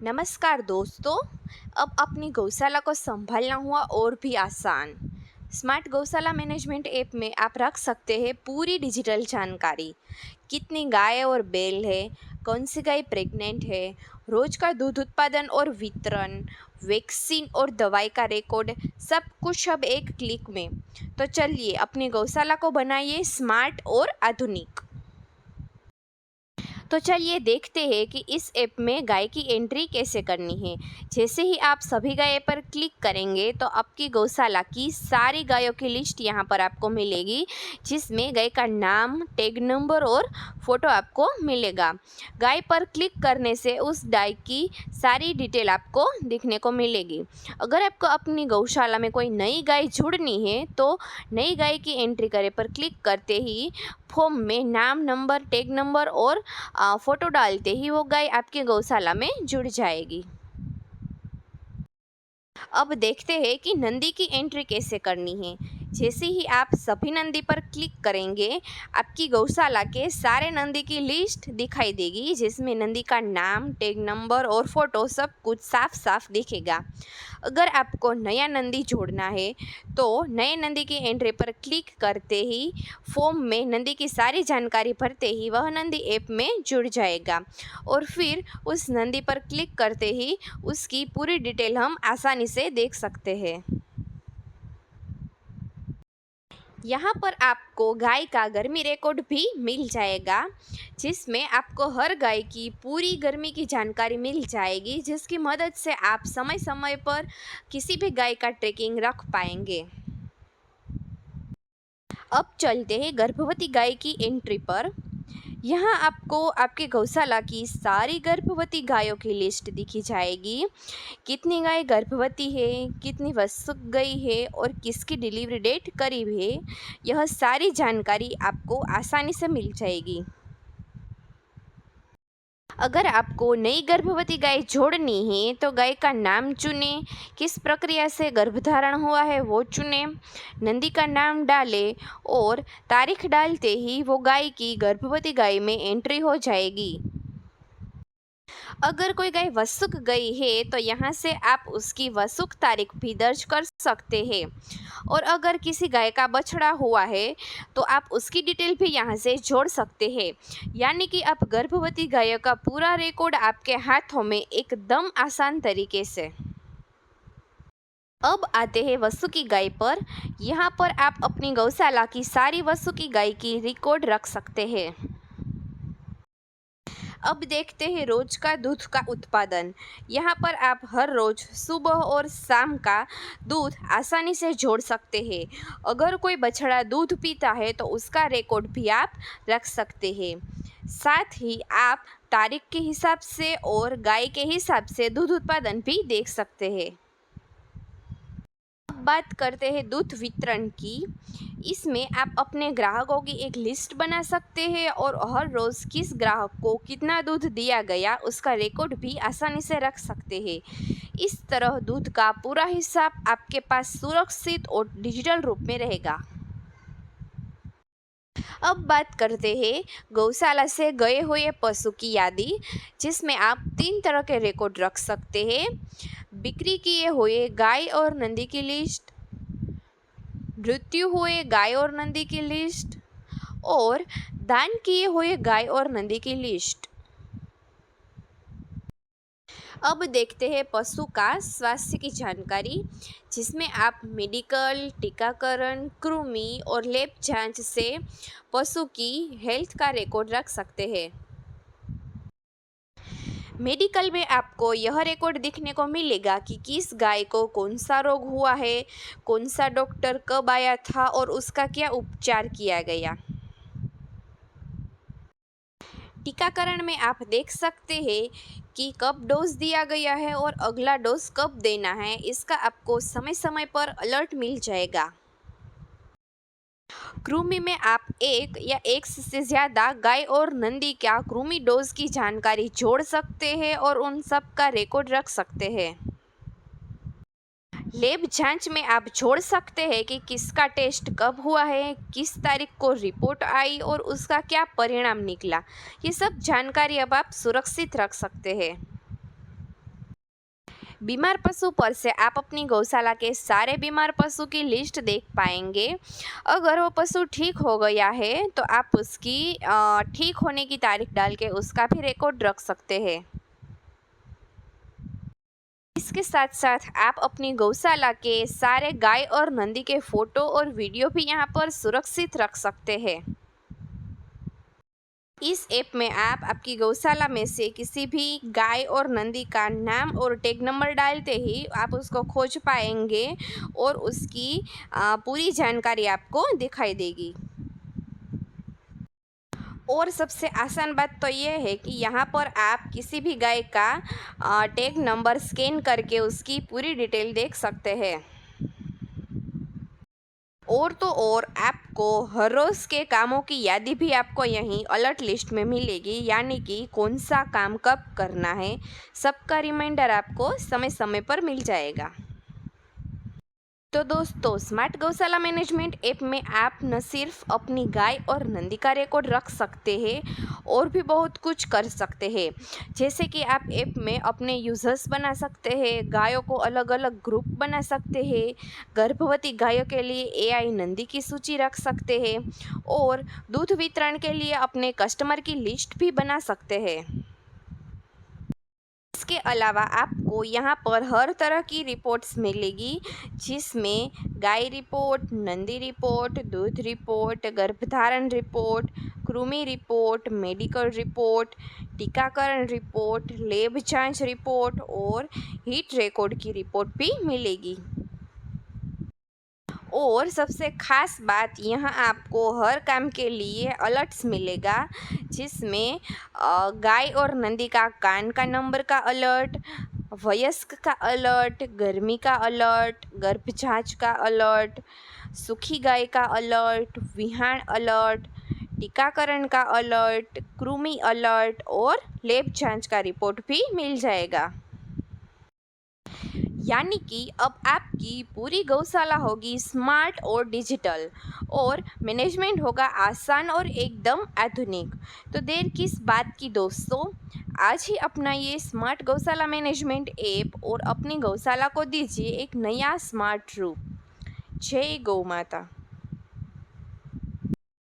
नमस्कार दोस्तों। अब अपनी गौशाला को संभालना हुआ और भी आसान। स्मार्ट गौशाला मैनेजमेंट ऐप में आप रख सकते हैं पूरी डिजिटल जानकारी। कितनी गाय और बैल है, कौन सी गाय प्रेग्नेंट है, रोज का दूध उत्पादन और वितरण, वैक्सीन और दवाई का रिकॉर्ड, सब कुछ अब एक क्लिक में। तो चलिए अपनी गौशाला को बनाइए स्मार्ट और आधुनिक। तो चलिए देखते हैं कि इस ऐप में गाय की एंट्री कैसे करनी है। जैसे ही आप सभी गाय पर क्लिक करेंगे तो आपकी गौशाला की सारी गायों की लिस्ट यहाँ पर आपको मिलेगी, जिसमें गाय का नाम, टैग नंबर और फ़ोटो आपको मिलेगा। गाय पर क्लिक करने से उस गाय की सारी डिटेल आपको दिखने को मिलेगी। अगर आपको अपनी गौशाला में कोई नई गाय जोड़नी है तो नई गाय की एंट्री करे पर क्लिक करते ही फॉर्म में नाम, नंबर, टैग नंबर और फ़ोटो डालते ही वो गाय आपकी गौशाला में जुड़ जाएगी। अब देखते हैं कि नंदी की एंट्री कैसे करनी है। जैसे ही आप सभी नंदी पर क्लिक करेंगे, आपकी गौशाला के सारे नंदी की लिस्ट दिखाई देगी, जिसमें नंदी का नाम, टैग नंबर और फ़ोटो सब कुछ साफ साफ दिखेगा। अगर आपको नया नंदी जोड़ना है तो नए नंदी की एंट्री पर क्लिक करते ही फॉर्म में नंदी की सारी जानकारी भरते ही वह नंदी ऐप में जुड़ जाएगा और फिर उस नंदी पर क्लिक करते ही उसकी पूरी डिटेल हम आसानी से देख सकते हैं। यहाँ पर आपको गाय का गर्मी रिकॉर्ड भी मिल जाएगा, जिसमें आपको हर गाय की पूरी गर्मी की जानकारी मिल जाएगी, जिसकी मदद से आप समय समय पर किसी भी गाय का ट्रैकिंग रख पाएंगे। अब चलते हैं गर्भवती गाय की एंट्री पर। यहाँ आपको आपके गौशाला की सारी गर्भवती गायों की लिस्ट दिखी जाएगी। कितनी गाय गर्भवती है, कितनी वसुक गई है और किसकी डिलीवरी डेट करीब है, यह सारी जानकारी आपको आसानी से मिल जाएगी। अगर आपको नई गर्भवती गाय जोड़नी है तो गाय का नाम चुनें, किस प्रक्रिया से गर्भधारण हुआ है वो चुनें, नंदी का नाम डालें और तारीख डालते ही वो गाय की गर्भवती गाय में एंट्री हो जाएगी। अगर कोई गाय वसुक गई है तो यहाँ से आप उसकी वसुक तारीख भी दर्ज कर सकते हैं और अगर किसी गाय का बछड़ा हुआ है तो आप उसकी डिटेल भी यहाँ से जोड़ सकते हैं। यानी कि आप गर्भवती गायों का पूरा रिकॉर्ड आपके हाथों में एकदम आसान तरीके से। अब आते हैं वसुकी गाय पर। यहाँ पर आप अपनी गौशाला की सारी वसुकी गाय की रिकॉर्ड रख सकते हैं। अब देखते हैं रोज का दूध का उत्पादन। यहाँ पर आप हर रोज सुबह और शाम का दूध आसानी से जोड़ सकते हैं। अगर कोई बछड़ा दूध पीता है तो उसका रिकॉर्ड भी आप रख सकते हैं। साथ ही आप तारीख के हिसाब से और गाय के हिसाब से दूध उत्पादन भी देख सकते हैं। अब बात करते हैं दूध वितरण की। इसमें आप अपने ग्राहकों की एक लिस्ट बना सकते हैं और हर रोज़ किस ग्राहक को कितना दूध दिया गया उसका रिकॉर्ड भी आसानी से रख सकते हैं। इस तरह दूध का पूरा हिसाब आपके पास सुरक्षित और डिजिटल रूप में रहेगा। अब बात करते हैं गौशाला से गए हुए पशु की यादी, जिसमें आप 3 तरह के रिकॉर्ड रख सकते हैं। बिक्री किए हुए गाय और नंदी की लिस्ट, मृत्यु हुए गाय और नंदी की लिस्ट और दान किए हुए गाय और नंदी की लिस्ट। अब देखते हैं पशु का स्वास्थ्य की जानकारी, जिसमें आप मेडिकल, टीकाकरण, कृमि और लैब जांच से पशु की हेल्थ का रिकॉर्ड रख सकते हैं। मेडिकल में आपको यह रिकॉर्ड दिखने को मिलेगा कि किस गाय को कौन सा रोग हुआ है, कौन सा डॉक्टर कब आया था और उसका क्या उपचार किया गया। टीकाकरण में आप देख सकते हैं कि कब डोज दिया गया है और अगला डोज कब देना है, इसका आपको समय समय पर अलर्ट मिल जाएगा। कृमि में आप एक या एक से ज़्यादा गाय और नंदी का कृमि डोज की जानकारी जोड़ सकते हैं और उन सब का रिकॉर्ड रख सकते हैं। लैब जांच में आप जोड़ सकते हैं कि किसका टेस्ट कब हुआ है, किस तारीख को रिपोर्ट आई और उसका क्या परिणाम निकला। ये सब जानकारी अब आप सुरक्षित रख सकते हैं। बीमार पशु पर से आप अपनी गौशाला के सारे बीमार पशु की लिस्ट देख पाएंगे। अगर वो पशु ठीक हो गया है तो आप उसकी ठीक होने की तारीख डाल के उसका भी रिकॉर्ड रख सकते हैं। इसके साथ साथ आप अपनी गौशाला के सारे गाय और नंदी के फोटो और वीडियो भी यहाँ पर सुरक्षित रख सकते हैं। इस ऐप में आप आपकी गौशाला में से किसी भी गाय और नंदी का नाम और टैग नंबर डालते ही आप उसको खोज पाएंगे और उसकी पूरी जानकारी आपको दिखाई देगी। और सबसे आसान बात तो ये है कि यहाँ पर आप किसी भी गाय का टैग नंबर स्कैन करके उसकी पूरी डिटेल देख सकते हैं। और तो और आपको हर रोज़ के कामों की यादी भी आपको यहीं अलर्ट लिस्ट में मिलेगी, यानी कि कौन सा काम कब करना है, सबका रिमाइंडर आपको समय समय पर मिल जाएगा। तो दोस्तों, स्मार्ट गौशाला मैनेजमेंट ऐप में आप न सिर्फ अपनी गाय और नंदी का रिकॉर्ड रख सकते हैं और भी बहुत कुछ कर सकते हैं। जैसे कि आप ऐप में अपने यूज़र्स बना सकते हैं, गायों को अलग अलग ग्रुप बना सकते हैं, गर्भवती गायों के लिए एआई नंदी की सूची रख सकते हैं और दूध वितरण के लिए अपने कस्टमर की लिस्ट भी बना सकते हैं। इसके अलावा आपको यहाँ पर हर तरह की रिपोर्ट्स मिलेगी, जिसमें गाय रिपोर्ट, नंदी रिपोर्ट, दूध रिपोर्ट, गर्भधारण रिपोर्ट, कृमि रिपोर्ट, मेडिकल रिपोर्ट, टीकाकरण रिपोर्ट, लैब जांच रिपोर्ट और हीट रिकॉर्ड की रिपोर्ट भी मिलेगी। और सबसे ख़ास बात, यहाँ आपको हर काम के लिए अलर्ट्स मिलेगा, जिसमें गाय और नंदी का कान का नंबर का अलर्ट, वयस्क का अलर्ट, गर्मी का अलर्ट, गर्भ जांच का अलर्ट, सूखी गाय का अलर्ट, विहान अलर्ट, टीकाकरण का अलर्ट, कृमि अलर्ट और लैब जांच का रिपोर्ट भी मिल जाएगा। यानी कि अब आपकी पूरी गौशाला होगी स्मार्ट और डिजिटल और मैनेजमेंट होगा आसान और एकदम आधुनिक। तो देर किस बात की दोस्तों, आज ही अपनाइए स्मार्ट गौशाला मैनेजमेंट ऐप और अपनी गौशाला को दीजिए एक नया स्मार्ट रूप। जय गौ माता।